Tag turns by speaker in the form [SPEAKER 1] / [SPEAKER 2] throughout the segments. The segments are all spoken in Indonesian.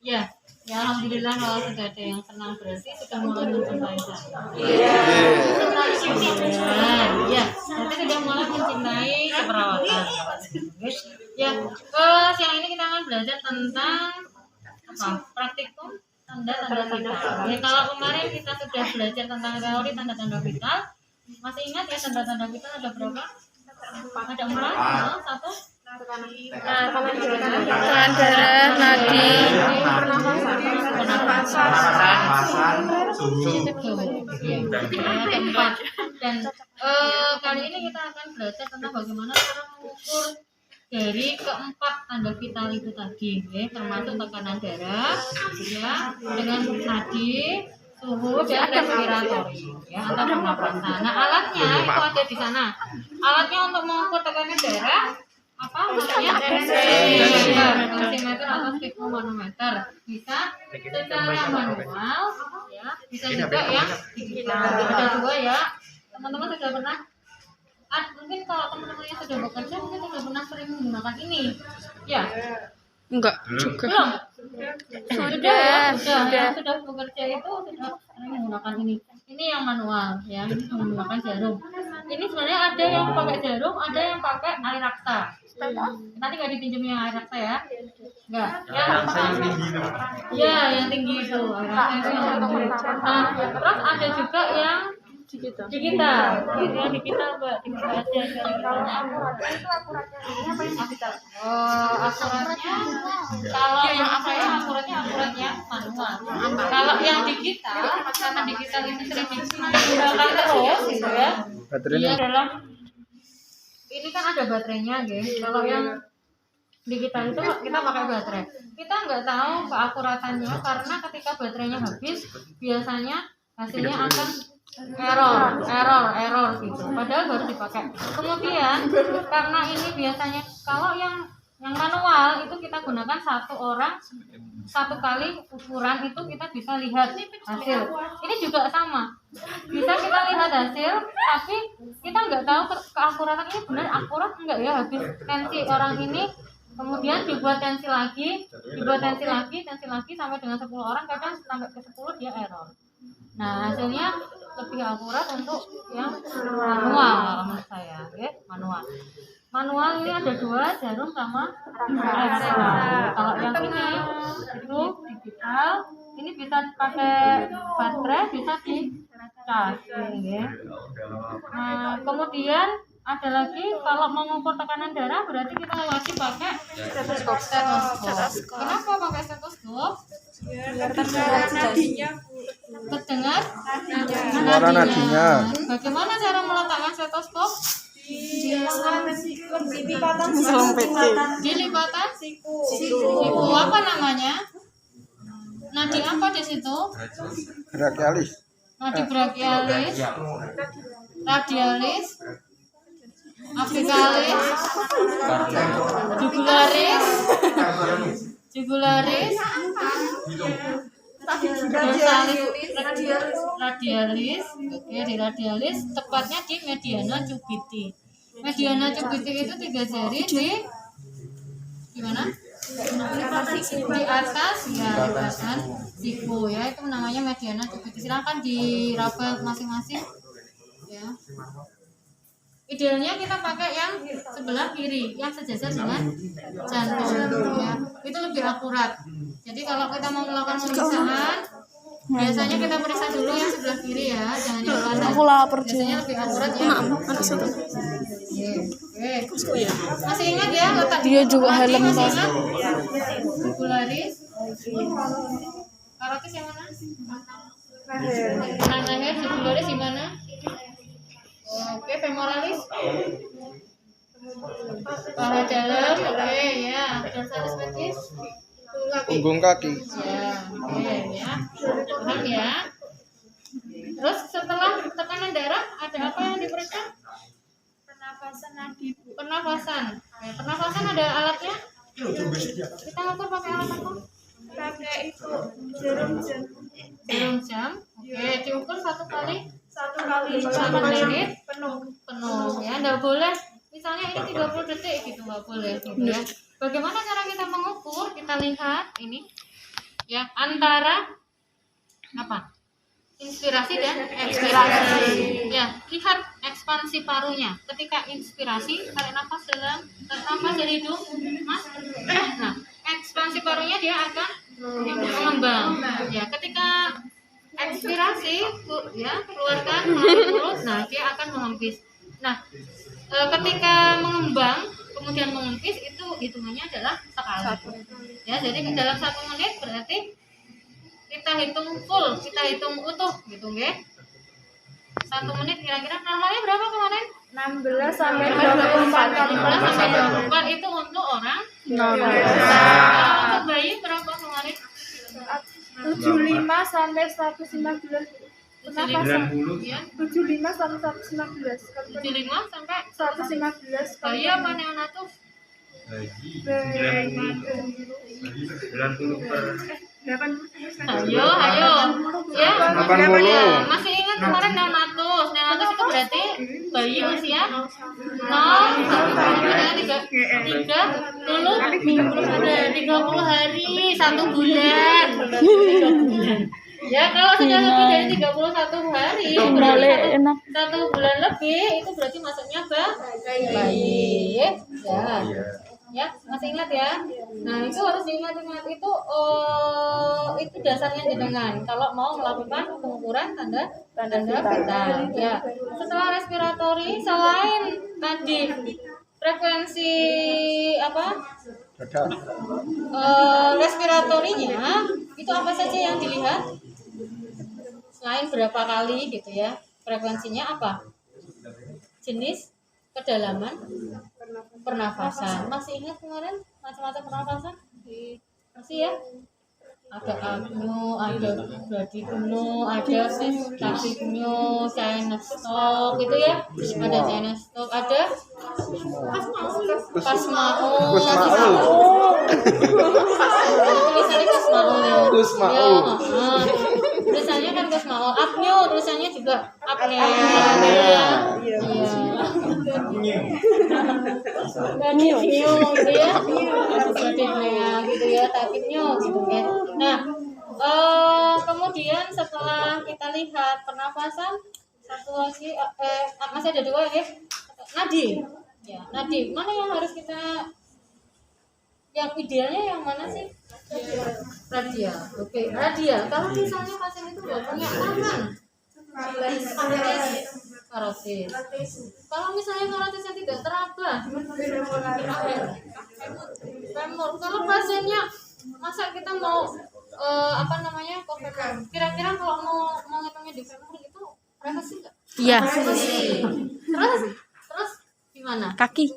[SPEAKER 1] Ya, ya alhamdulillah kalau sudah ada yang kenal berarti sudah mulai mencintai saya. Ya, berarti sudah mulai mencintai keperawatan. Ya, siang ini kita akan belajar tentang apa? Praktikum tanda-tanda vital. Ya, kalau kemarin kita sudah belajar tentang teori tanda-tanda vital, masih ingat ya tanda-tanda vital ada berapa? Ada 4, satu. Tekanan
[SPEAKER 2] darah, nadi,
[SPEAKER 3] pernafasan, suhu.
[SPEAKER 1] Dan kali ini kita akan belajar tentang bagaimana cara mengukur dari keempat tanda vital itu tadi, ya, termasuk tekanan darah, ya, dengan nadi, suhu dan respiratori, ya, atau pernapasan. Nah, alatnya itu ada di sana. Alatnya untuk mengukur tekanan darah apa namanya? Dosimeter atau sfigmomanometer. Bisa secara manual, ya, bisa juga ya digital. Ada dua ya. Teman-teman sudah pernah? Mungkin kalau teman-temannya sudah bekerja mungkin sudah pernah sering menggunakan ini. Ya.
[SPEAKER 2] enggak juga.
[SPEAKER 1] Belum?
[SPEAKER 2] Sudah.
[SPEAKER 1] Yang sudah bekerja itu sudah sering menggunakan ini. Ini yang manual, ya. Ini menggunakan jarum. Ini sebenarnya ada yang pakai jarum, ada yang pakai air raksa. Nanti nggak dipinjam yang air raksa ya? Nggak. Yang tinggi itu. Air raksa itu yang tinggi. Nah, terus ada juga yang digital. Yang digital Mbak, digital aja. Akuratnya. Kalau yang akuratnya manual. Kalau yang digital, karena digital itu sering digunakan terus, gitu ya. Dia adalah ini kan ada baterainya, guys. Kalau yang digital itu kita pakai baterai. Kita nggak tahu keakuratannya karena ketika baterainya habis, biasanya hasilnya akan error gitu. Padahal baru dipakai. Kemudian karena ini biasanya kalau yang manual itu kita gunakan satu kali ukuran itu kita bisa lihat hasil. Ini juga sama. Bisa kita lihat hasil, tapi kita nggak tahu keakuratan ini benar akurat enggak ya, habis tensi orang ini kemudian dibuat tensi lagi sampai dengan 10 orang, kadang sampai ke 10 dia error. Nah, hasilnya lebih akurat untuk yang manual menurut saya, ya, manual. Manual ini ada 2, jarum sama raksa. Kalau yang ini itu digital, ini bisa pakai baterai, bisa di cas, ya. Nah, kemudian ada lagi kalau mau mengukur tekanan darah berarti kita wajib pakai stetoskop. Kenapa pakai stetoskop?
[SPEAKER 4] Biar terdengar nadinya, Bu.
[SPEAKER 1] Terdengar
[SPEAKER 3] Suara nadinya.
[SPEAKER 1] Bagaimana cara meletakkan stetoskop?
[SPEAKER 4] Di lipatan siku.
[SPEAKER 1] Siku apa namanya? Nadi apa di situ?
[SPEAKER 3] Brachialis.
[SPEAKER 1] Nadi brachialis, radialis, apicalis, jugularis, radialis. Oke, di radialis tepatnya di mediana cubiti. Mediana cubiti itu 3 jari di mana? Di atas ya, di bagian siku ya, itu namanya mediana cubiti. Silakan diraba masing-masing ya. Idealnya kita pakai yang sebelah kiri, yang sejajar dengan jantung ya. Itu lebih akurat. Jadi kalau kita mau melakukan pemeriksaan, biasanya kita periksa dulu yang sebelah kiri ya, jangan yang kanan.
[SPEAKER 2] Aku lapar
[SPEAKER 1] Biasanya lebih akurat ya. Oke. Masih ingat ya letak
[SPEAKER 2] Dia juga helm
[SPEAKER 1] masih
[SPEAKER 2] Pak.
[SPEAKER 1] ingat? Jugularis. Karotis yang mana? Leher, jugularis di mana? Oke, femoralis. Paha dalam, oke ya. Dorsalis majus.
[SPEAKER 3] Punggung kaki.
[SPEAKER 1] Ya, oke ya. Paham ya. Terus setelah tekanan darah ada apa yang diperiksa?
[SPEAKER 4] Pernafasan nadi, Bu.
[SPEAKER 1] Pernafasan. Pernafasan ada alatnya? Kita ngukur pakai alat apa?
[SPEAKER 4] Pakai itu jarum
[SPEAKER 1] jam. Oke, diukur 1 kali
[SPEAKER 4] 1
[SPEAKER 1] menit
[SPEAKER 4] penuh.
[SPEAKER 1] Ya, enggak boleh misalnya ini 30 detik gitu, nggak boleh gitu ya. Bagaimana cara kita mengukur? Kita lihat ini ya antara apa? Inspirasi dan ekspirasi. Ya, lihat ekspansi parunya. Ketika inspirasi, tarik nafas dalam, tarik nafas dari hidung, Mas. Nah, ekspansi parunya dia akan mengembang. Ya, ketika ekspirasi, ya, keluarkan melalui mulut, nah dia akan mengempis. Nah, ketika mengembang, kemudian mengempis itu hitungannya adalah sekali. Ya, jadi dalam 1 menit berarti kita hitung full, kita hitung utuh gitu nggih. 1 menit kira-kira normalnya berapa kemarin?
[SPEAKER 4] 16 sampai 24 kali.
[SPEAKER 1] 16 sampai 24 itu untuk orang
[SPEAKER 2] normal.
[SPEAKER 1] kalau untuk bayi berapa kemarin?
[SPEAKER 4] 75 sampai 115. Pernapasan.
[SPEAKER 1] Ya,
[SPEAKER 4] 75 sampai 115.
[SPEAKER 1] 75 sampai
[SPEAKER 4] 115 kali.
[SPEAKER 1] bayi apa neonatus? Ayo, ya.
[SPEAKER 3] 80.
[SPEAKER 1] Ya, masih ingat kemarin neonatus? Neonatus itu berarti bayi usia 0 sampai 3 dulu ada 30 hari, 1 bulan. Ya, kalau sudah lebih dari 31 hari, berarti
[SPEAKER 2] enak.
[SPEAKER 1] 1 bulan lebih itu berarti masuknya bayi. Ya, masih ingat ya? Nah, itu harus diingat-ingat itu dasarnya jenengan kalau mau melakukan pengukuran tanda vital. Ya. Setelah respiratori, selain tadi frekuensi apa? Respiratorinya itu apa saja yang dilihat? Selain berapa kali gitu ya? Frekuensinya apa? Jenis, kedalaman, pernafasan. Masih ingat kemarin macam-macam pernafasan? Masih ya? Ada apneo, ada bradypneo, ada tachypneo, sinus stroke gitu ya. Ada sinus stroke, ada pasmao. Tulisannya pasmao ya. Tulisannya kan pasmao. Apneo tulisannya juga apnea. Iya. Bradypneo gitu ya. Bradypnea gitu ya, tachypneo gitu ya. Nah, kemudian setelah kita lihat pernafasan, satu lagi masih ada 2 ya. Nadi. Ya, nadi. Mana yang harus kita idealnya yang mana sih? Radial. Oke, radial. Kalau misalnya pasien itu nggak punya tangan, karotis. Kalau misalnya karotisnya tidak teraba, femur. Kalau pasiennya masa kita mau kira-kira kalau mau ngitungnya di femur itu privacy nggak?
[SPEAKER 2] Iya.
[SPEAKER 1] Terus gimana?
[SPEAKER 2] Kaki.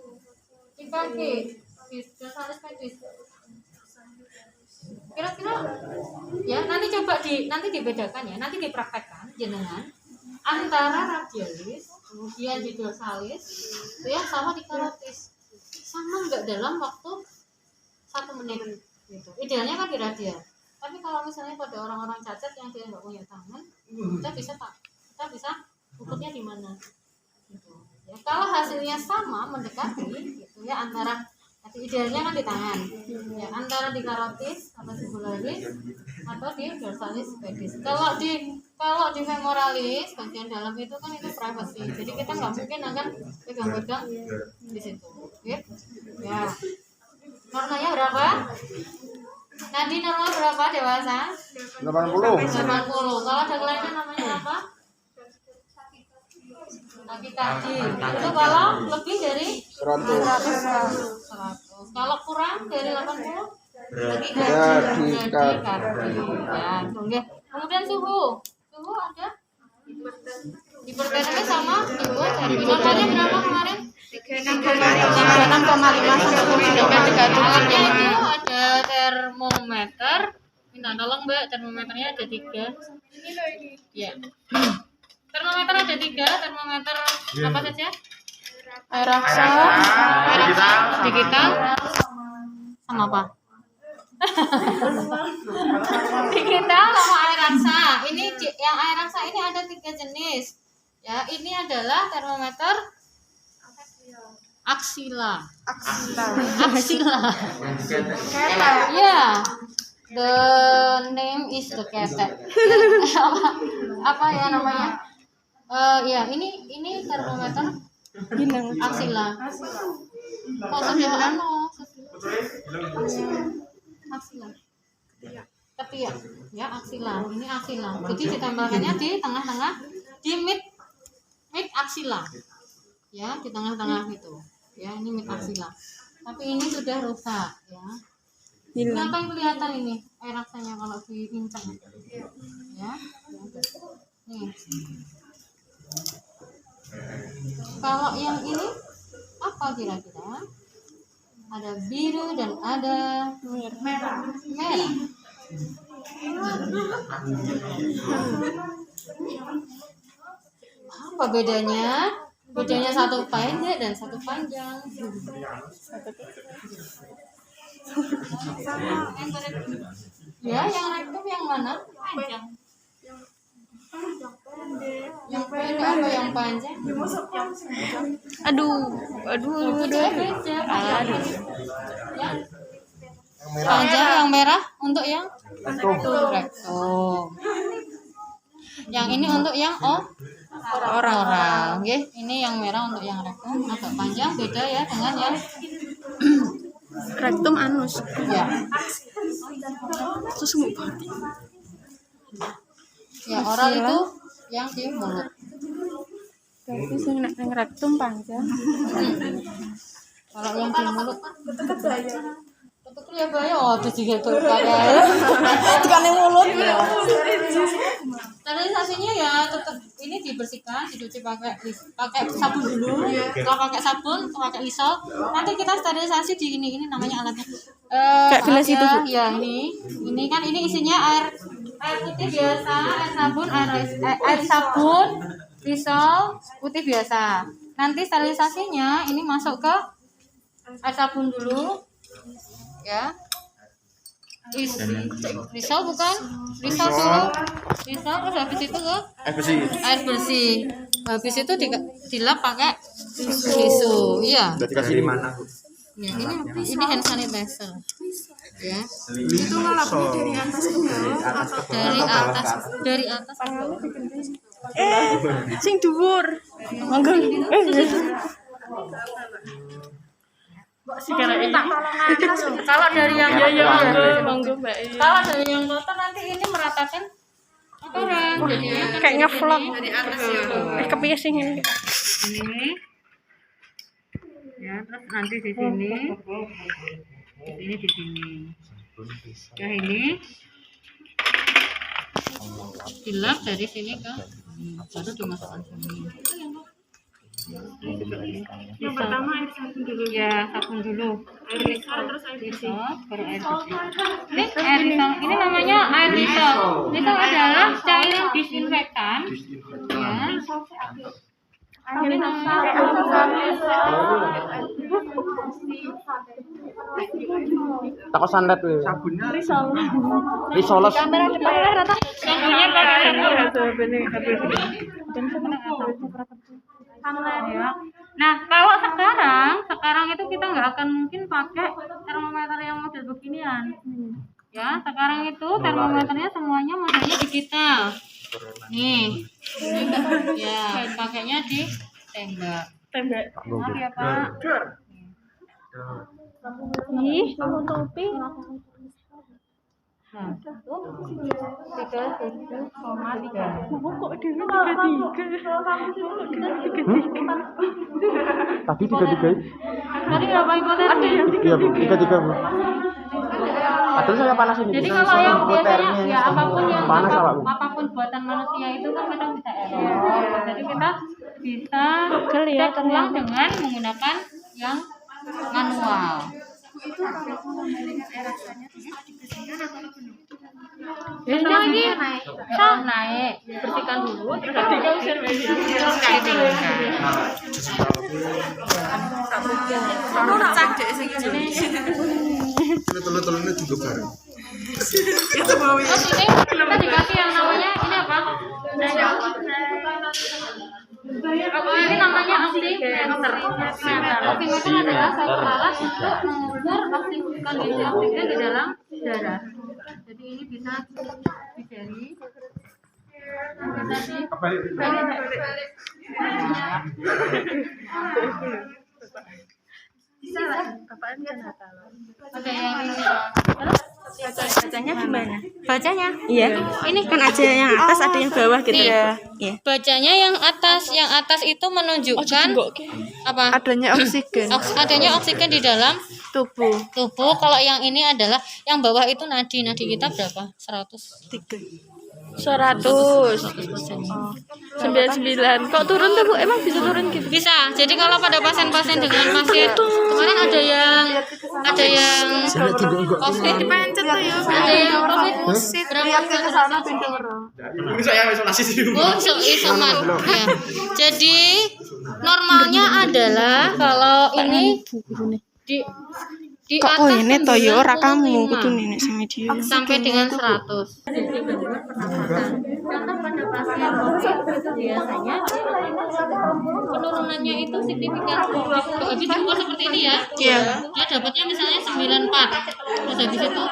[SPEAKER 1] Di kaki, dosalis pedis. Kira-kira ya nanti dibedakan ya, nanti dipraktekkan jenengan antara radialis kemudian di dosalis itu ya sama di karotis, sama nggak dalam waktu 1 menit gitu. Idealnya kan di radial, tapi kalau misalnya pada orang-orang cacat yang dia nggak punya tangan, kita bisa ukurnya di mana gitu ya. Kalau hasilnya sama mendekati gitu ya, antara idealnya kan di tangan ya, antara di karotis atau singularis atau di dorsalis pedis. Kalau di femoralis bagian dalam itu kan itu privacy, jadi kita nggak mungkin akan pegang-pegang di situ ya. Normanya berapa? Nadi normal berapa dewasa? 80. Kalau ada kelainan namanya apa? Kaki. Itu kalau lebih dari 100. Kalau kurang dari 80 bradikardi. Ya, kemudian suhu ada hipertensi sama hipotermi. Normalnya berapa kemarin?
[SPEAKER 2] 6,5 sampai 7,3.
[SPEAKER 1] Alatnya itu ada termometer. Minta tolong Mbak, termometernya ada 3. Ya. Termometer ada 3. Termometer apa saja?
[SPEAKER 2] Air raksa.
[SPEAKER 1] Digital sama apa? Digital sama air raksa. Ini yang air raksa ini ada 3 jenis. Ya, ini adalah termometer aksila. Ya. The name is the ketek. Apa ya namanya? Ya ini termometer aksila. Kok sudah aksila. Ketiak ya aksila. Ini aksila. Jadi ditempelkannya di tengah-tengah di mid aksila. Ya, di tengah-tengah itu. Ya, ini mid aksila. Tapi ini sudah rusak ya. Kenapa yang kelihatan ini air raksanya kalau diincang? Ya. Nih. Kalau yang ini apa kira-kira? Ada biru dan ada merah. Apa bedanya? Bedanya satu pendek dan satu panjang. Ya, yang rektum yang mana? Panjang. Yang pendek apa yang panjang?
[SPEAKER 2] Aduh.
[SPEAKER 1] Beda. Ya. Panjang yang merah untuk yang rektum. Yang ini untuk yang oral. Oke, ini yang merah untuk yang rektum agak panjang, beda ya dengan yang
[SPEAKER 2] Rektum anus.
[SPEAKER 1] ya.
[SPEAKER 2] Terus mau banget.
[SPEAKER 1] Ya, oral itu yang di mulut.
[SPEAKER 2] Berarti sing nek ning rektum panjang.
[SPEAKER 1] Kalau yang di mulut betul ya bahaya. Oh, ada juga tuh pakai.
[SPEAKER 2] Tekan ning mulut.
[SPEAKER 1] Sterilisasinya ya tetap ini dibersihkan, dicuci pakai sabun dulu. Kalau pakai sabun, pakai Lysol. Nanti kita sterilisasi di ini namanya alatnya.
[SPEAKER 2] Kayak gelas itu, Bu.
[SPEAKER 1] Ya, ini kan ini isinya air putih biasa, air sabun, Lysol, putih biasa. Nanti sterilisasinya ini masuk ke air sabun dulu. Ya. Lysol bukan? Lysol dulu. Lysol terus habis itu ke air bersih. Habis itu dilap pakai tisu. Iya.
[SPEAKER 3] Dari mana?
[SPEAKER 1] Ya, ini hand sanitizer. Ya.
[SPEAKER 4] Itu ngelapnya dari atas ke bawah.
[SPEAKER 1] Dari atas.
[SPEAKER 2] Sing dhuwur. Monggo.
[SPEAKER 1] Kalau dari yang
[SPEAKER 2] Monggo, Mbak.
[SPEAKER 1] kalau dari yang kotor nanti ini meratakan kotoran.
[SPEAKER 2] Kayak ngevlog. Kepiye sing ini?
[SPEAKER 1] Ini. Ya, terus nanti di sini. Di sini. Ya ini. Dilap dari sini ke baru dimasukkan sini. Yang pertama air sabun dulu. Ya, sabun dulu. Air Lysol terus air bersih. Baru air bersih. Ini air Lysol. Ini namanya air Lysol. Lysol adalah cairan disinfektan. Ya. Ini namanya
[SPEAKER 3] Takut santet tuh.
[SPEAKER 4] Sabunnya
[SPEAKER 3] Risoles.
[SPEAKER 4] kamera depannya rata.
[SPEAKER 1] sabunnya pakai ya. Nah, kalau sekarang itu kita nggak akan mungkin pakai termometer yang model beginian. Ya, sekarang itu termometernya semuanya modelnya digital. Nih. Ya, pakainya di tembak. Maaf ya, Pak.
[SPEAKER 2] Ih, topi.
[SPEAKER 1] Nah, tuh 37,3.
[SPEAKER 2] Kok dhewe 33.
[SPEAKER 3] Tadi 33.
[SPEAKER 1] Tadi berapa hipotermia?
[SPEAKER 3] Iya, 33, Bu. Terus saya panas ini.
[SPEAKER 1] Jadi kalau yang biasanya ya
[SPEAKER 3] panas
[SPEAKER 1] apapun buatan manusia itu kan kadang bisa error. Jadi kita bisa
[SPEAKER 2] ya,
[SPEAKER 1] cek ulang dengan menggunakan yang manual. Ini lagi naik, bersihkan dulu, terus
[SPEAKER 3] Telur-telurnya juga bareng.
[SPEAKER 1] terus ini kita dikasih yang namanya ini apa? Ini namanya oximeter. Oximeter adalah satu alat untuk mengukur oksigen di dalam darah. Jadi ini bisa dijari. Tadi bisa lah. Ada yang ini.
[SPEAKER 2] Bacanya gimana?
[SPEAKER 1] Bacanya?
[SPEAKER 2] Iya. Ini kan ada yang atas, ada yang bawah gitu.
[SPEAKER 1] Iya.
[SPEAKER 2] Iya.
[SPEAKER 1] Bacanya yang atas itu menunjukkan apa?
[SPEAKER 4] Adanya oksigen
[SPEAKER 1] Adanya oksigen di dalam
[SPEAKER 4] tubuh.
[SPEAKER 1] Kalau yang ini adalah yang bawah itu nadi kita berapa? 100.
[SPEAKER 2] 100. 99. Kok turun tuh, Bu? Emang bisa turun gitu?
[SPEAKER 1] Bisa. Jadi kalau pada pasien-pasien dengan masih kemarin ada yang COVID,
[SPEAKER 4] Dipencet tuh ya.
[SPEAKER 1] ada yang COVID
[SPEAKER 4] Lihat ke sana pintu merah.
[SPEAKER 5] Ini saya isolasi di rumah.
[SPEAKER 1] isoman. Ya. Jadi normalnya adalah kalau ini di
[SPEAKER 2] Kok
[SPEAKER 1] atas
[SPEAKER 2] ini toyo ora kamu
[SPEAKER 1] 95
[SPEAKER 2] kudu nenek sama dia.
[SPEAKER 1] sampai dengan 100. Karena pada pasien COVID itu biasanya penurunannya itu signifikan. Habis diukur seperti ini ya.
[SPEAKER 2] Iya.
[SPEAKER 1] Dia dapatnya misalnya 94. Terus habis itu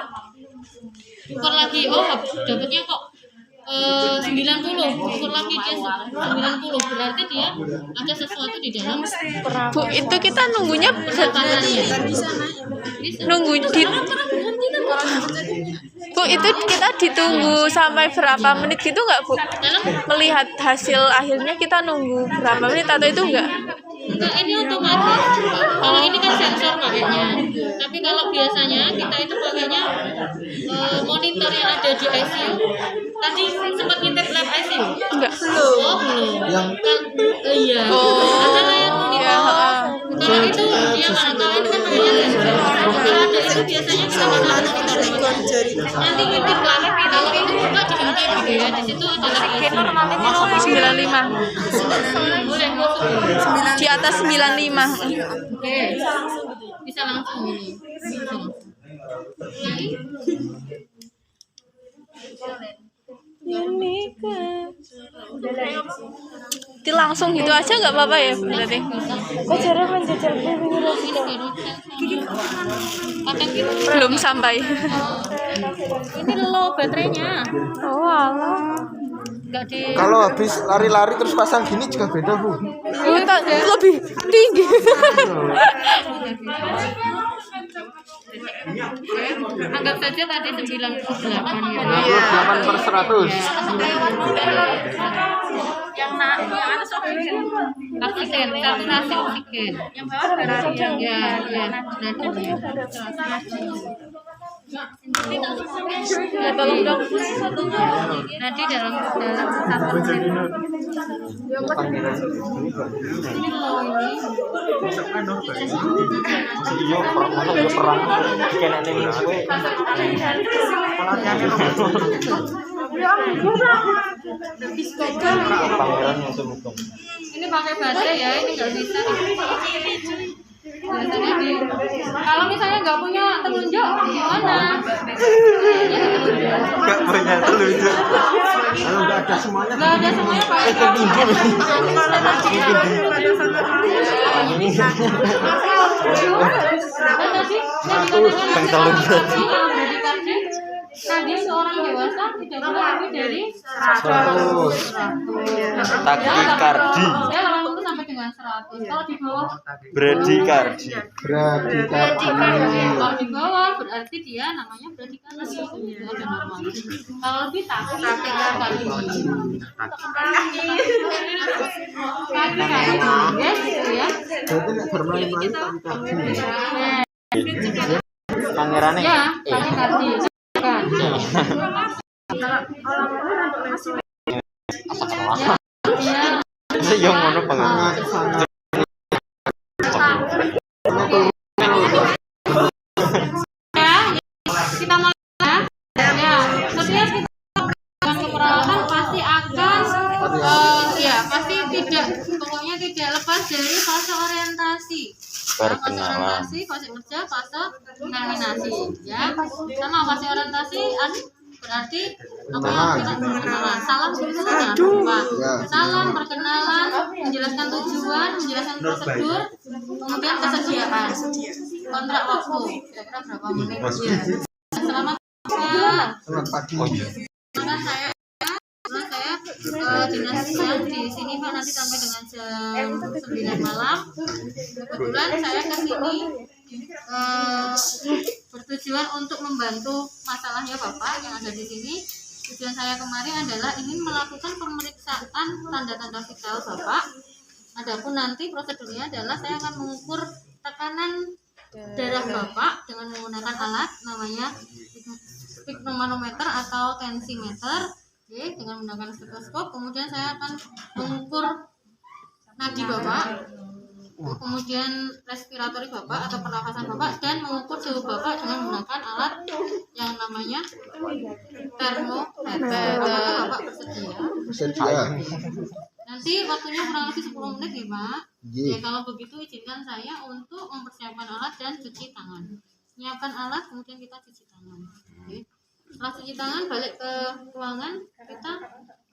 [SPEAKER 1] ukur lagi, dapatnya kok 90, ukur lagi dia 90, berarti dia ada sesuatu di dalam
[SPEAKER 2] Bu, itu kita nunggunya nunggu di Bu, itu kita ditunggu sampai berapa menit gitu nggak, Bu? Melihat hasil akhirnya kita nunggu berapa menit atau itu enggak?
[SPEAKER 1] Enggak, ini otomatis. Kalau ini kan sensor pakainya. Tapi kalau biasanya kita itu pakainya monitor yang ada di ICU. Tadi sempat ngintip lab ICU?
[SPEAKER 2] Enggak.
[SPEAKER 1] Oh, belum. Iya. Ada layar monitor. Kalau itu dia kalau ini kan pakainya sensor. Kalau ada itu biasanya kita pakai nanti ngintip lab. Kalau itu buka diintip gitu ya. Di situ adalah ICU.
[SPEAKER 2] 95.
[SPEAKER 1] Boleh masuk.
[SPEAKER 2] Di atas 95.
[SPEAKER 1] Oke, bisa langsung ini.
[SPEAKER 2] Itu langsung gitu aja nggak apa-apa ya berarti? Kok cara menjajal belum sampai.
[SPEAKER 1] Ini low baterainya.
[SPEAKER 2] Oh alah.
[SPEAKER 1] Enggak di.
[SPEAKER 3] Kalau habis lari-lari terus pasang gini juga beda, Bu.
[SPEAKER 2] Lebih tinggi.
[SPEAKER 1] Anggap saja tadi 98 ya.
[SPEAKER 3] 98/100.
[SPEAKER 1] Yang atas oksigen. Oksigen, saturasi oksigen. Yang bawah beraria. Ya. Ya tolong dong. Nanti dalam satu menit. Ini loh ini.
[SPEAKER 3] Iya, perang kena ning kowe.
[SPEAKER 1] Ini pakai baterai ya, ini nggak bisa. Biasanya kalau misalnya nggak punya telunjuk gimana?
[SPEAKER 3] Enggak punya telunjuk. Kalau enggak ada semuanya.
[SPEAKER 1] Nggak ada semuanya pakai telunjuk. Tadi seorang dewasa tidak boleh lebih dari 100.
[SPEAKER 5] Takikardi.
[SPEAKER 1] Saya 80 sampai dengan 100. Kalau di bawah
[SPEAKER 5] Bradikardi.
[SPEAKER 1] kalau di bawah berarti dia namanya bradikardi. Itu ada normal. Kalau lebih takikardi. Yes, gitu ya.
[SPEAKER 3] Berarti nek bermain-main takikardi.
[SPEAKER 5] Pangerane.
[SPEAKER 1] Ya, takikardi.
[SPEAKER 5] Yang ngono pengen.
[SPEAKER 1] Kita mulai ya. Setiap kita melakukan perawatan pasti akan pasti tidak, pokoknya tidak lepas dari fase orientasi.
[SPEAKER 5] Perkenalan.
[SPEAKER 1] Fase kerja, fase nominasi ya. Sama fase orientasi berarti perkenalan. Salam dulu jangan lupa. Salam, perkenalan, menjelaskan tujuan, menjelaskan prosedur, kemudian kesediaan. Kontrak waktu kira-kira berapa menit ya. Selamat
[SPEAKER 3] Selamat pagi.
[SPEAKER 1] Maka saya dinas siang di sini Pak nanti sampai dengan jam 9 malam. Kebetulan saya ke sini bertujuan untuk membantu masalahnya Bapak yang ada di sini. Tujuan saya kemarin adalah ingin melakukan pemeriksaan tanda-tanda vital Bapak. Adapun nanti prosedurnya adalah saya akan mengukur tekanan darah Bapak dengan menggunakan alat namanya sphygmomanometer atau tensimeter. Oke, dengan menggunakan stetoskop. Kemudian saya akan mengukur nadi Bapak, kemudian respiratori Bapak atau pernafasan Bapak, dan mengukur suhu Bapak dengan menggunakan alat yang namanya termometer. Bapak bersedia? Nanti waktunya kurang lebih 10 menit ya Pak. Ya, kalau begitu izinkan saya untuk mempersiapkan alat dan cuci tangan. Menyiapkan alat, kemudian kita cuci tangan. Oke. Setelah cuci tangan balik ke ruangan, kita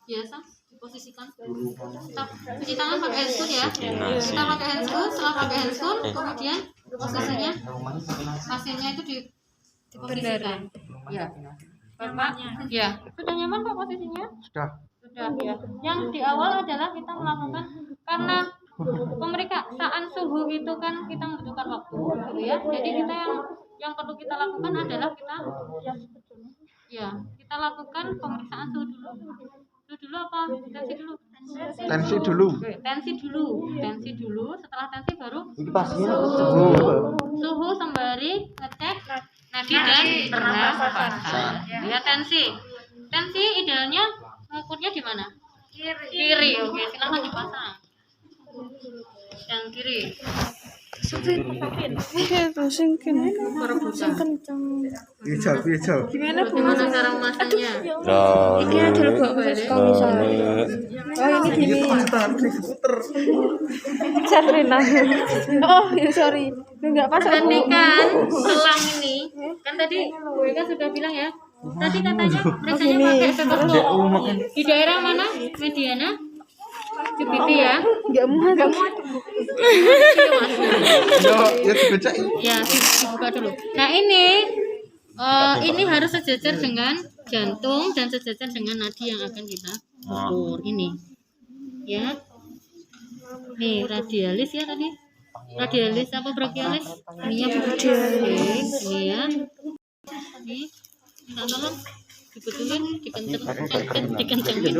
[SPEAKER 1] biasa diposisikan. Kita cuci tangan pakai handscoon ya. Kita pakai handscoon, setelah pakai handscoon, kemudian posisinya pasiennya itu diposisikan. Ya. Bapak, ya. Sudah nyaman Pak posisinya? Sudah ya. Yang di awal adalah kita melakukan karena pemeriksaan suhu itu kan kita membutuhkan waktu, gitu ya. Jadi kita yang perlu kita lakukan adalah kita lakukan pemeriksaan suhu dulu. Suhu dulu apa? Tensi dulu.
[SPEAKER 3] Tensi dulu.
[SPEAKER 1] Oke, tensi dulu. Setelah tensi baru suhu sembari ngecek nadi dan pernafasan. Ya, tensi idealnya mengukurnya di mana? Kiri. Oke, silakan dipasang. Yang kiri.
[SPEAKER 3] Hijau.
[SPEAKER 1] Gimana cara memasangnya?
[SPEAKER 2] Ini ada kok kalau misalnya. Oh ini gini. Carina. Oh ya sorry. Enggak pas.
[SPEAKER 1] Gantikan selang ini. Kan tadi Wega sudah bilang ya. Tadi katanya periksanya pakai stetoskop. Di daerah mana? Mediana? Di pipi ya?
[SPEAKER 2] Enggak muat.
[SPEAKER 3] Ya dibaca.
[SPEAKER 1] Ya, dibuka dulu. Nah ini harus sejajar dengan jantung dan sejajar dengan nadi yang akan kita ukur ini. Ya, nih radialis ya tadi. Radialis apa brachialis? Ini ya radialis. Ini ya. Ini minta tolong dibetulin, dikencengin.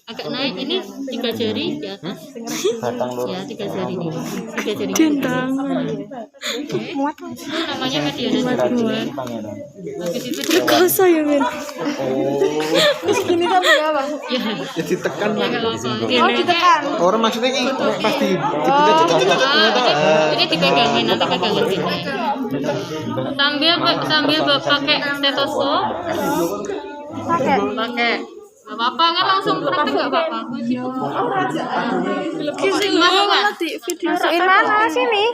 [SPEAKER 1] Agak naik ini 3 jari di atas. Ya 3 jari ini. 3 jari. Itu namanya mediana. Habis itu
[SPEAKER 2] Kosa ya men. Terus gini kan apa?
[SPEAKER 1] ya.
[SPEAKER 3] Ya ditekan.
[SPEAKER 1] Ya kalau apa?
[SPEAKER 2] Oh ditekan.
[SPEAKER 3] Orang maksudnya ini pasti
[SPEAKER 1] Ini dipegangin, nanti pegangin sini. Sambil pakai stetoskop. Pakai. Gak apa-apa kan langsung praktek gak apa-apa. Masuk nggak?
[SPEAKER 2] Masukin mana sini?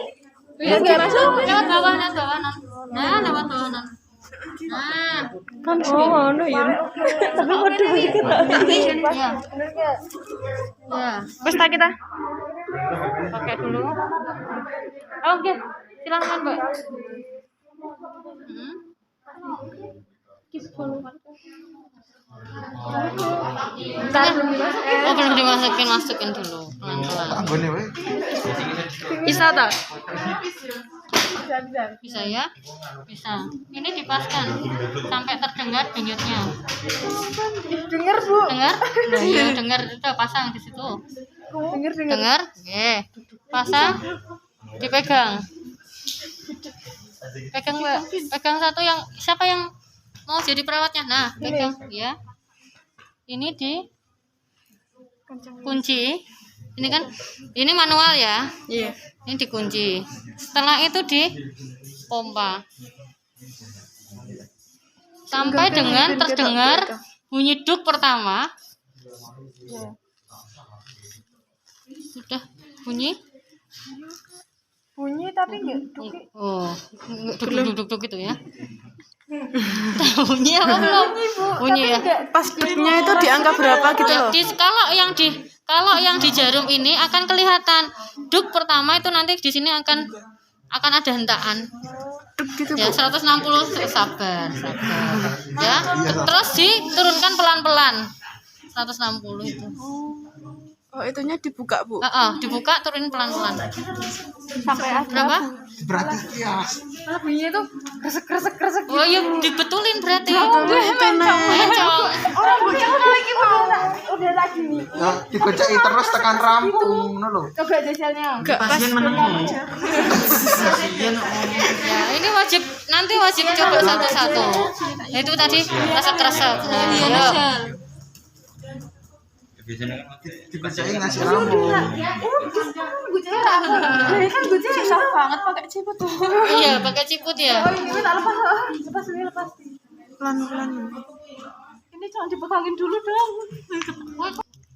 [SPEAKER 1] Enggak masuk. Lewat bawahan. Nah, lewat bawahan. Nah,
[SPEAKER 2] Kan semua ono ya. Tapi waduh kita.
[SPEAKER 1] ya.
[SPEAKER 2] Pesta kita.
[SPEAKER 1] Pakai dulu. Oke, silahkan Mbak. Belum dimasukin dulu pelan-pelan.
[SPEAKER 2] Bisa tak?
[SPEAKER 1] Bisa ya? Bisa. Ini dipaskan sampai terdengar denyutnya.
[SPEAKER 2] Dengar Bu.
[SPEAKER 1] Dengar? Nah, iya, dengar itu pasang di situ. Dengar? Oke. Pasang. Dipegang. Pegang Mbak. Pegang satu yang siapa yang mau jadi perawatnya? Nah, pegang ya. Ini di kunci. Ini kan ini manual ya.
[SPEAKER 2] Iya.
[SPEAKER 1] Ini dikunci. Setelah itu dipompa. Sampai dengan terdengar bunyi duk pertama. Sudah bunyi?
[SPEAKER 2] Bunyi tapi enggak duk.
[SPEAKER 1] Oh, duk gitu ya. Bunyi apa belum? Bunyi ya.
[SPEAKER 2] Pas duknya itu di angka berapa gitu loh?
[SPEAKER 1] Kalau yang di jarum ini akan kelihatan duk pertama itu nanti di sini akan ada hentakan.
[SPEAKER 2] duk gitu
[SPEAKER 1] Ya,
[SPEAKER 2] Bu.
[SPEAKER 1] 160 sabar. Ya, terus diturunkan pelan-pelan. 160 itu.
[SPEAKER 2] Oh, itunya dibuka Bu.
[SPEAKER 1] Dibuka turunin pelan-pelan.
[SPEAKER 2] Sampai ada
[SPEAKER 1] Berapa?
[SPEAKER 3] Berarti ya.
[SPEAKER 1] Bunyinya itu kresek. Oh iya, dibetulin berarti.
[SPEAKER 2] Mencong.
[SPEAKER 1] Orang bocah lagi udah lagi nih.
[SPEAKER 3] Ya, dibecai terus tekan rampung ngono lho.
[SPEAKER 1] Coba desainnya.
[SPEAKER 2] Enggak pas.
[SPEAKER 1] Ya, ini nanti wajib coba satu-satu. Itu tadi kresek-kresek. Nah, ya.
[SPEAKER 3] Dibecai ngasih rampung.
[SPEAKER 2] Ini kan gue susah banget pakai ciput tuh.
[SPEAKER 1] Iya, pakai ciput ya.
[SPEAKER 2] Ini tak lepas. Pelan-pelan. Ini cuma dipegangin dulu dong.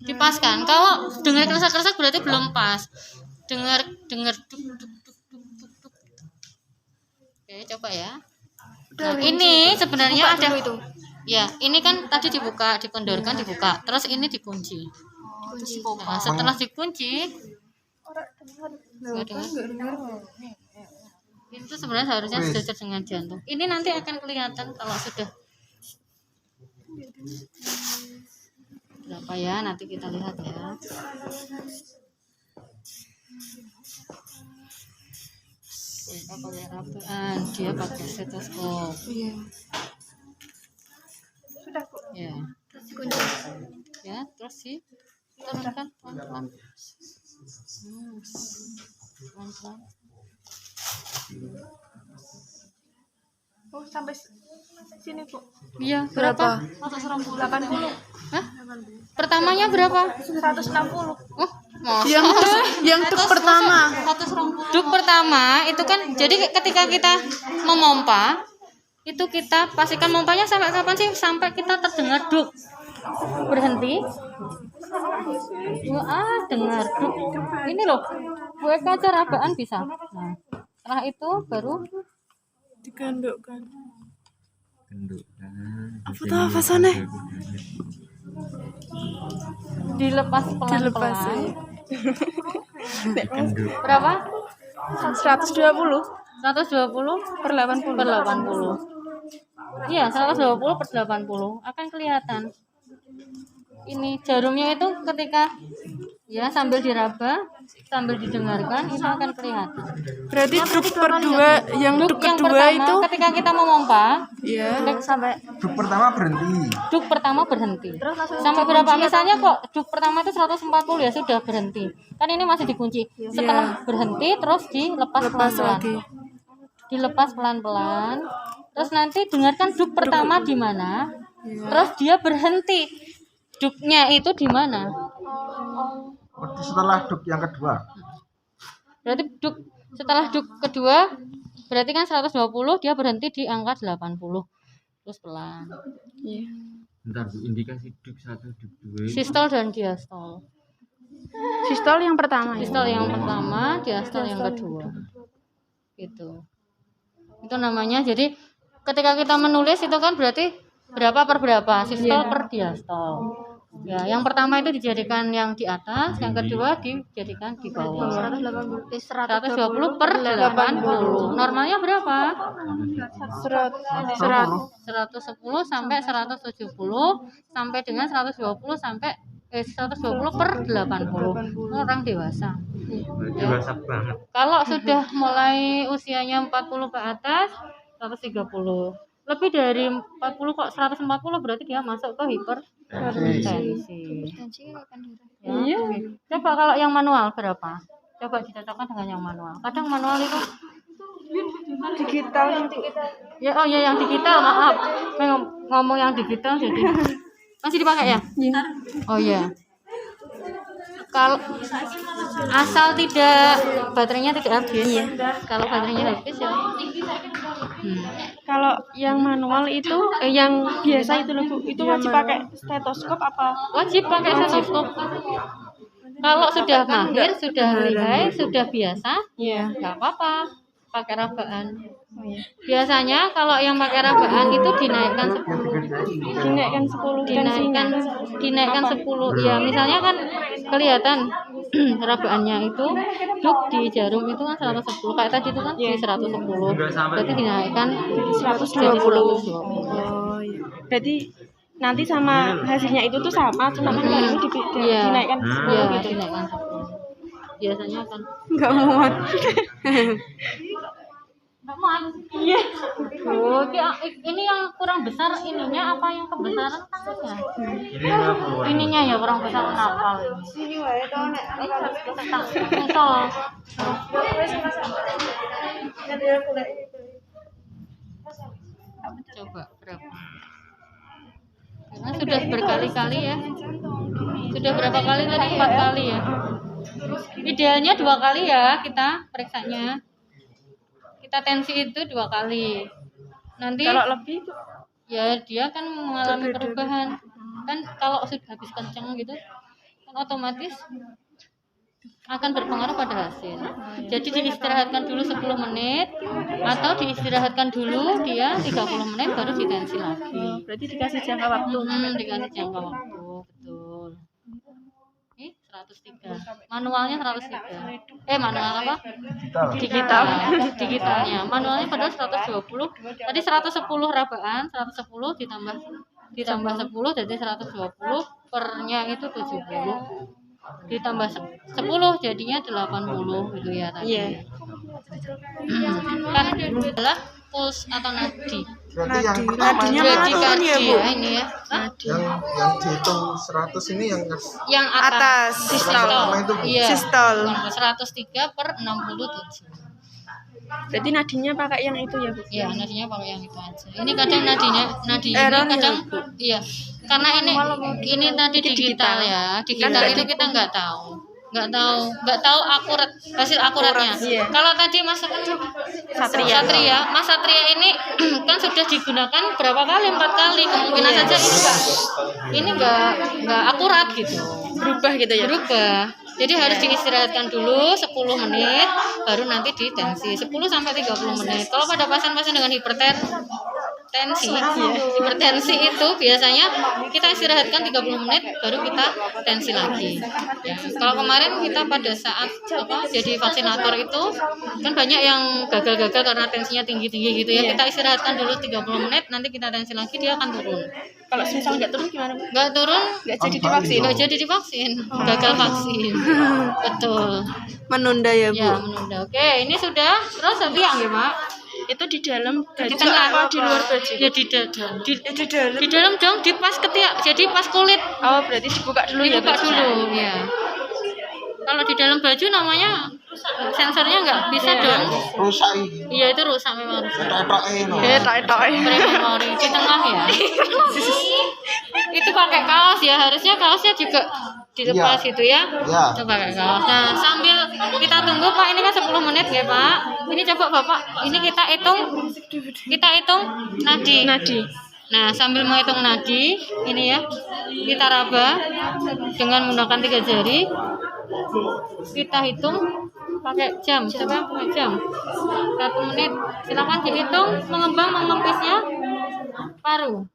[SPEAKER 1] Dipaskan. Kalau dengar kresek-kresek berarti belum pas. Dengar duk. Oke, coba ya. Nah, ini sebenarnya ada itu. Ya, ini kan tadi dikendorkan, dibuka. Terus ini dikunci. Nah, setelah dikunci, itu sebenarnya seharusnya sejajar dengan jantung. Ini nanti akan kelihatan kalau sudah berapa ya, nanti kita lihat ya. Kita pakai rabaan, dia pakai stetoskop.
[SPEAKER 2] Iya.
[SPEAKER 1] Ya. Ya, terus sih turunkan pelan-pelan. Pelan-pelan.
[SPEAKER 2] Oh, sampai sini Bu.
[SPEAKER 1] Iya, berapa?
[SPEAKER 2] 80.
[SPEAKER 1] Hah? Pertamanya berapa?
[SPEAKER 2] 160.
[SPEAKER 1] Oh,
[SPEAKER 2] Yang duk pertama.
[SPEAKER 1] Duk pertama itu kan, jadi ketika kita memompa, itu kita pastikan mompanya sampai kapan sih? Sampai kita terdengar duk. Berhenti. Dengar duk. Ini loh, gue kaca rabaan bisa. Nah, setelah itu baru
[SPEAKER 2] Digandukkan.
[SPEAKER 5] Apa
[SPEAKER 2] Apa sana?
[SPEAKER 1] dilepas
[SPEAKER 2] Dilepas
[SPEAKER 1] pelan-pelan.
[SPEAKER 2] ya.
[SPEAKER 1] Berapa?
[SPEAKER 2] 120
[SPEAKER 1] 120 per 80. Iya, 120 per 80 akan kelihatan. Ini jarumnya itu ketika ya sambil diraba, sambil didengarkan itu akan kelihatan.
[SPEAKER 2] Berarti duk kedua
[SPEAKER 1] Duk yang
[SPEAKER 2] kedua
[SPEAKER 1] pertama
[SPEAKER 2] itu
[SPEAKER 1] ketika kita memompa,
[SPEAKER 2] iya.
[SPEAKER 1] sampai
[SPEAKER 3] Duk pertama berhenti.
[SPEAKER 1] duk pertama berhenti. Sampai berapa? Misalnya kok duk pertama itu 140 ya sudah berhenti. Kan ini masih dikunci. Setelah berhenti terus dilepas pelan-pelan.
[SPEAKER 2] lagi.
[SPEAKER 1] Dilepas pelan-pelan. Terus nanti dengarkan duk pertama di mana. Terus dia berhenti. Duknya itu di mana?
[SPEAKER 3] Setelah duk yang kedua.
[SPEAKER 1] Berarti setelah duk kedua berarti kan 120, dia berhenti di angka 80. Terus pelan.
[SPEAKER 2] Iya.
[SPEAKER 5] Bentar Bu, indikasi duk 1, duk 2.
[SPEAKER 1] Sistol dan diastol.
[SPEAKER 2] Sistol yang pertama ya.
[SPEAKER 1] Sistol yang pertama, diastol yang kedua. Gitu. Itu namanya, jadi ketika kita menulis itu kan berarti berapa per berapa, sistol per diastol. Ya, yang pertama itu dijadikan yang di atas, yang kedua dijadikan di bawah. 120 per 80. Normalnya berapa? 110 sampai 170 sampai dengan 120 sampai 120 per 80. Orang dewasa.
[SPEAKER 5] Dewasa banget.
[SPEAKER 1] Kalau sudah mulai usianya 40 ke atas 130. Lebih dari 40 kok 140 berarti dia masuk ke hipertensi. Ya. Iya. Coba kalau yang manual berapa? Coba dicocokkan dengan yang manual. Kadang manual itu
[SPEAKER 2] Digital.
[SPEAKER 1] ya, oh ya yang digital, maaf. Ngomong yang digital jadi masih dipakai ya?
[SPEAKER 2] Iya.
[SPEAKER 1] Oh ya. Kalau asal tidak baterainya tidak habis.
[SPEAKER 2] Iya.
[SPEAKER 1] Kalau baterainya habis ya.
[SPEAKER 6] Kalau yang manual itu yang biasa itu loh Bu, itu wajib pakai stetoskop apa?
[SPEAKER 1] Wajib pakai stetoskop. Kalau sudah mahir, sudah lihai, sudah biasa,
[SPEAKER 2] Iya.
[SPEAKER 1] nggak apa-apa pakai rabaan.
[SPEAKER 6] Oh, iya.
[SPEAKER 1] Biasanya kalau yang pakai rabaan itu dinaikkan 10.
[SPEAKER 6] Dinaikkan 10 tensinya.
[SPEAKER 1] Dinaikkan 10. Ya, misalnya kan kelihatan rabaannya itu duk di jarum itu kan 110, kayak tadi itu kan di 110, berarti dinaikkan
[SPEAKER 6] 120. Oh iya. Berarti nanti sama hasilnya itu tuh sama, cuma kan kalau ini
[SPEAKER 1] Iya.
[SPEAKER 6] dinaikkan ke 10
[SPEAKER 1] Iya,
[SPEAKER 6] gitu.
[SPEAKER 1] dinaikkan 10. Biasanya kan
[SPEAKER 6] Enggak muat.
[SPEAKER 1] nggak mau. Iya. Oh, ini yang kurang besar ininya apa yang kebesaran tangannya? Ininya ya kurang besar kenapa? Ini wae to nek coba berapa? Karena sudah berkali-kali ya. Sudah berapa kali tadi? 4 kali ya. Idealnya 2 kali ya kita periksanya. Kita tensi itu 2 kali. Nanti
[SPEAKER 6] Kalau lebih itu
[SPEAKER 1] ya dia kan mengalami perubahan. Kan kalau sudah habis kenceng gitu kan otomatis akan berpengaruh pada hasil. Jadi diistirahatkan dulu 10 menit atau diistirahatkan dulu dia 30 menit baru ditensi lagi.
[SPEAKER 6] berarti dikasih jangka waktu.
[SPEAKER 1] Dikasih jangka waktu, betul. Ini 103. Manualnya 103. Manual apa? Digitalnya. Manualnya padahal 120. Tadi 110 rabaan, 110 ditambah 10 jadi 120, pernya itu 70. Ditambah 10 jadinya 80 gitu ya tadi.
[SPEAKER 6] Iya.
[SPEAKER 1] Kan adalah puls atau nadi.
[SPEAKER 3] Berarti yang pertama
[SPEAKER 6] Nadinya
[SPEAKER 1] Jadi
[SPEAKER 6] mana turun ya, Bu?
[SPEAKER 1] ya ini ya. Hah?
[SPEAKER 3] yang dihitung 100 ini yang
[SPEAKER 1] Yang
[SPEAKER 6] Atas sistol.
[SPEAKER 3] itu, Bu?
[SPEAKER 1] Iya.
[SPEAKER 6] Sistol.
[SPEAKER 1] 103/67.
[SPEAKER 6] Berarti nadinya pakai yang itu ya, Bu?
[SPEAKER 1] Iya, nadinya pakai yang itu aja. Ini kadang nadi ini
[SPEAKER 6] Error ya,
[SPEAKER 1] kadang
[SPEAKER 6] Bu?
[SPEAKER 1] iya. Karena ini tadi digital ya. Digital itu kita nggak tahu akurat hasil akuratnya.
[SPEAKER 6] Iya.
[SPEAKER 1] Kalau tadi Mas kan Satria, Mas Satria ini kan sudah digunakan berapa kali? 4 kali. Kemungkinan saja ini nggak akurat gitu.
[SPEAKER 6] Berubah gitu ya?
[SPEAKER 1] Berubah. Jadi harus diistirahatkan dulu 10 menit baru nanti ditensi 10 sampai 30 menit. Kalau pada pasien-pasien dengan hipertensi itu biasanya kita istirahatkan 30 menit baru kita tensi lagi. Ya. Kalau kemarin kita pada saat jadi vaksinator itu kan banyak yang gagal-gagal karena tensinya tinggi-tinggi gitu ya. Kita istirahatkan dulu 30 menit nanti kita tensi lagi dia akan turun.
[SPEAKER 6] Kalau misal nggak turun gimana, Bu?
[SPEAKER 1] Nggak turun
[SPEAKER 6] Nggak jadi divaksin?
[SPEAKER 1] nggak jadi divaksin, gagal vaksin. Betul.
[SPEAKER 6] Menunda ya, Bu?
[SPEAKER 1] Ya, menunda. Oke, ini sudah. Terus yang ya, Mak?
[SPEAKER 6] Itu di dalam
[SPEAKER 1] Di
[SPEAKER 6] baju
[SPEAKER 1] tengah
[SPEAKER 6] apa di luar baju?
[SPEAKER 1] Ya di dalam.
[SPEAKER 6] Di dalam.
[SPEAKER 1] Di dalam dong, di pas ketiak. Jadi pas kulit
[SPEAKER 6] Oh, berarti dibuka dulu ya,
[SPEAKER 1] dibuka
[SPEAKER 6] bajunya?
[SPEAKER 1] dulu, ya. Kalau di dalam baju namanya sensornya nggak bisa dong.
[SPEAKER 3] rusak ini.
[SPEAKER 1] Iya, itu rusak memang rusak.
[SPEAKER 3] Tok-toke no.
[SPEAKER 6] Tai-tai.
[SPEAKER 1] Prememori di tengah ya. Itu pakai kaos ya, harusnya kaosnya juga dilepas gitu ya.
[SPEAKER 3] Iya.
[SPEAKER 1] Coba pakai kaos. Nah, sambil kita tunggu Pak, ini kan 10 menit ya Pak. Ini coba Bapak, ini kita hitung nadi. Nah, sambil menghitung nadi, ini ya, kita raba dengan menggunakan 3 jari. Kita hitung pakai jam, coba pakai jam. 1 menit. Silakan dihitung mengembang mengempisnya paru.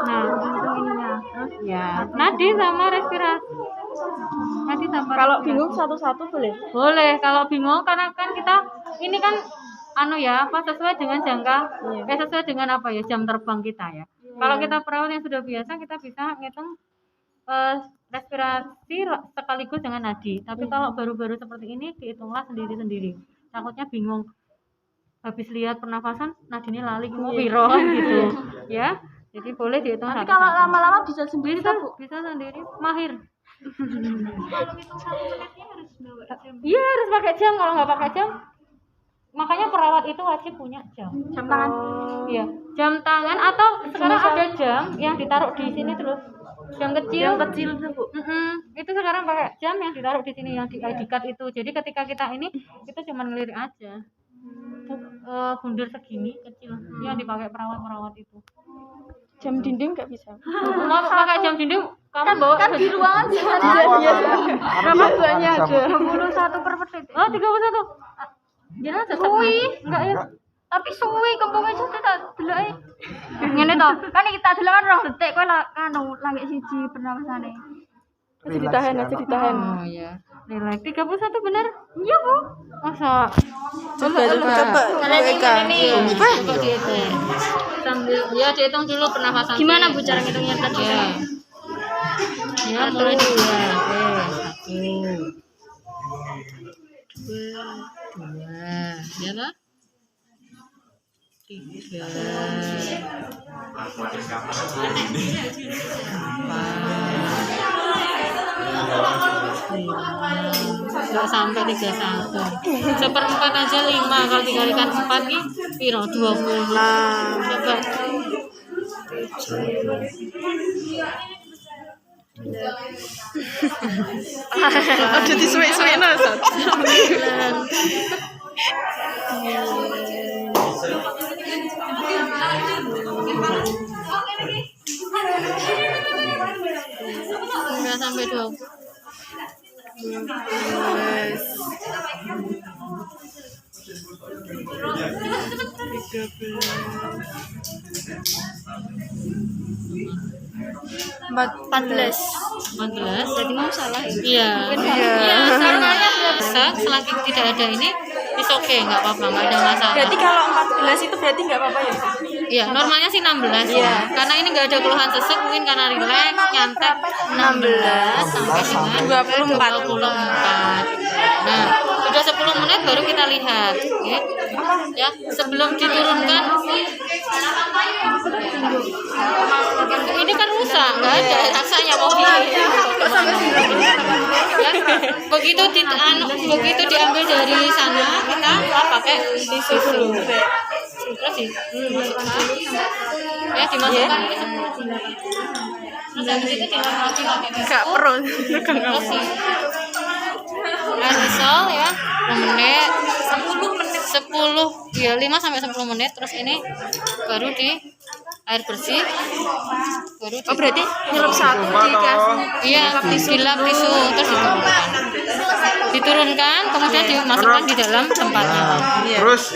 [SPEAKER 1] Nah, hitung ininya. Terus ya, nadi sama respirasi. Nadi sama
[SPEAKER 6] Kalau
[SPEAKER 1] respirasi.
[SPEAKER 6] bingung satu-satu boleh?
[SPEAKER 1] Boleh, kalau bingung karena kan kita ini kan sesuai dengan jangka, sesuai dengan apa ya jam terbang kita ya. Kalau kita perawat yang sudah biasa kita bisa ngitung respirasi sekaligus dengan nadi. Tapi kalau baru-baru seperti ini dihitunglah sendiri-sendiri. Takutnya bingung. Habis lihat pernafasan nadinya lali mau piro gitu. Ya. Jadi boleh dihitung.
[SPEAKER 6] Tapi kalau lama-lama bisa sendiri
[SPEAKER 1] bisa,
[SPEAKER 6] kan, Bu?
[SPEAKER 1] bisa sendiri, mahir. Iya harus pakai jam, kalau nggak pakai jam makanya perawat itu wajib punya jam
[SPEAKER 6] tangan.
[SPEAKER 1] Iya, jam tangan atau sekarang ada jam yang ditaruh di sini terus jam kecil
[SPEAKER 6] itu, Bu.
[SPEAKER 1] itu sekarang pakai jam yang ditaruh di sini yang di ID card itu. Jadi ketika kita ini kita cuma ngelirik aja bundur segini kecil yang dipakai perawat itu.
[SPEAKER 6] Jam dinding nggak bisa.
[SPEAKER 1] Mau pakai jam dinding kamu bawa
[SPEAKER 6] Kan di ruangan bisa biasa. Biasanya ada.
[SPEAKER 1] 31 per menit. Oh 31. Jangan suwi. Enggak ya. Tapi suwi kempungnya sudah tak delok. Ngene to. Kan kita delok kan 2 detik kowe kanu langit siji pernafasane.
[SPEAKER 6] Ditahan aja, ditahan.
[SPEAKER 1] Oh ya. Relax. 31 benar? Iya, Bu. Masa?
[SPEAKER 2] Coba
[SPEAKER 1] Kalian
[SPEAKER 2] Eka.
[SPEAKER 1] ini. Coba dihitung. Sambil ya dihitung dulu pernafasan. Gimana Bu cara ngitungnya tadi? Ya. Ya, mulai 2. Oke, 1. 2. Ya lah. 3. 4. Sampai 31. Seperempat aja 5. Kalau dikalikan 4 nih piro 20. Coba.
[SPEAKER 2] Aduh disuwek-suwek nasat.
[SPEAKER 1] 9 sampai 20.
[SPEAKER 2] 14.
[SPEAKER 1] 14.
[SPEAKER 6] Jadi mau salah.
[SPEAKER 1] Iya. Iya, caranya biasa selagi tidak ada ini is oke, nggak apa-apa, nggak ada masalah.
[SPEAKER 6] Berarti kalau 14 itu berarti nggak apa-apa ya?
[SPEAKER 1] Iya, normalnya sih 16 ya. Karena ini nggak ada keluhan sesek, mungkin karena relax, nyantai 16 sampai dengan 24. Nah, sudah 10 menit baru kita lihat, oke? Ya, sebelum diturunkan. Ini kan rusak, nggak ada rasanya mobil. Ya, begitu diambil dari sana, kita pakai tisu. Terus ya dimasukkan ke terus habis itu dilapisi pakai tisu.
[SPEAKER 2] Enggak perlu.
[SPEAKER 1] Terus aerosol ya 10 menit 10 ya 5 sampai 10 menit. Terus ini baru di air bersih baru di,
[SPEAKER 6] Berarti nyelup satu dikasih.
[SPEAKER 1] iya dilap tisu terus diturunkan kemudian dimasukkan di dalam tempatnya.
[SPEAKER 3] Terus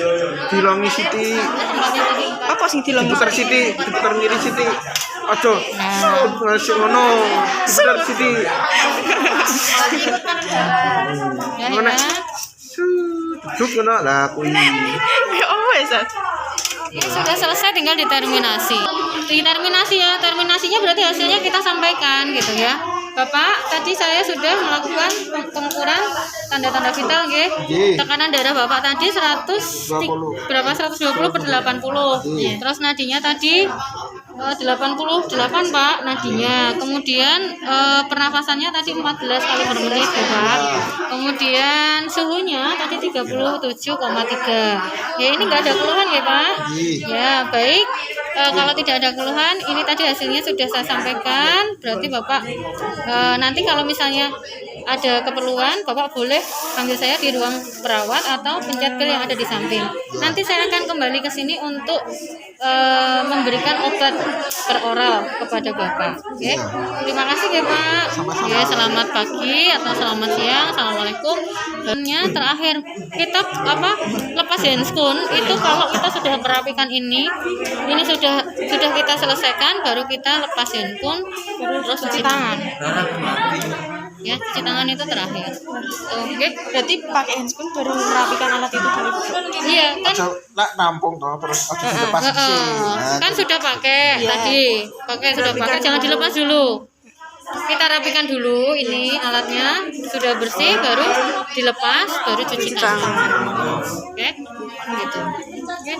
[SPEAKER 3] dilongi Siti,
[SPEAKER 6] Apa sih dilongi?
[SPEAKER 3] diputar Siti, diputar ngiri Siti. Ojo, ngasih ngono, diputar Siti.
[SPEAKER 1] Ya,
[SPEAKER 3] Mana?
[SPEAKER 1] ya.
[SPEAKER 3] Duduk ngono lah kuwi.
[SPEAKER 2] Ya apa ya, Sat?
[SPEAKER 1] Ini sudah selesai, tinggal diterminasi. Diterminasi ya, terminasinya berarti hasilnya kita sampaikan gitu ya. Bapak, tadi saya sudah melakukan pengukuran tanda-tanda vital nggih. Tekanan darah Bapak tadi 120 per 80. Terus nadinya tadi 88 Pak nadinya. Kemudian pernafasannya tadi 14 kali per menit ya, Pak. Kemudian suhunya tadi 37,3. Ya ini nggak ada keluhan ya Pak. Ya baik. Kalau tidak ada keluhan, ini tadi hasilnya sudah saya sampaikan. Berarti Bapak nanti kalau misalnya ada keperluan, Bapak boleh panggil saya di ruang perawat atau pencet bel yang ada di samping. Nanti saya akan kembali ke sini untuk memberikan obat per oral kepada Bapak. Oke. Terima kasih ya Pak. Ya, selamat pagi atau selamat siang. Assalamualaikum. Dan terakhir kita lepas handskun itu kalau kita sudah merapikan ini sudah kita selesaikan, baru kita lepas handphone terus cuci tangan. Ya, cuci tangan itu terakhir. Oke.
[SPEAKER 6] Berarti pakai handphone baru merapikan alat itu dulu.
[SPEAKER 1] Iya kan.
[SPEAKER 3] Ojo nak nampung toh terus ojo dilepas sih.
[SPEAKER 1] Kan sudah pakai tadi. Sudah pakai, jangan dilepas dulu. Kita rapikan dulu ini alatnya, sudah bersih baru dilepas, baru cuci tangan. Oke. Gitu. Oke.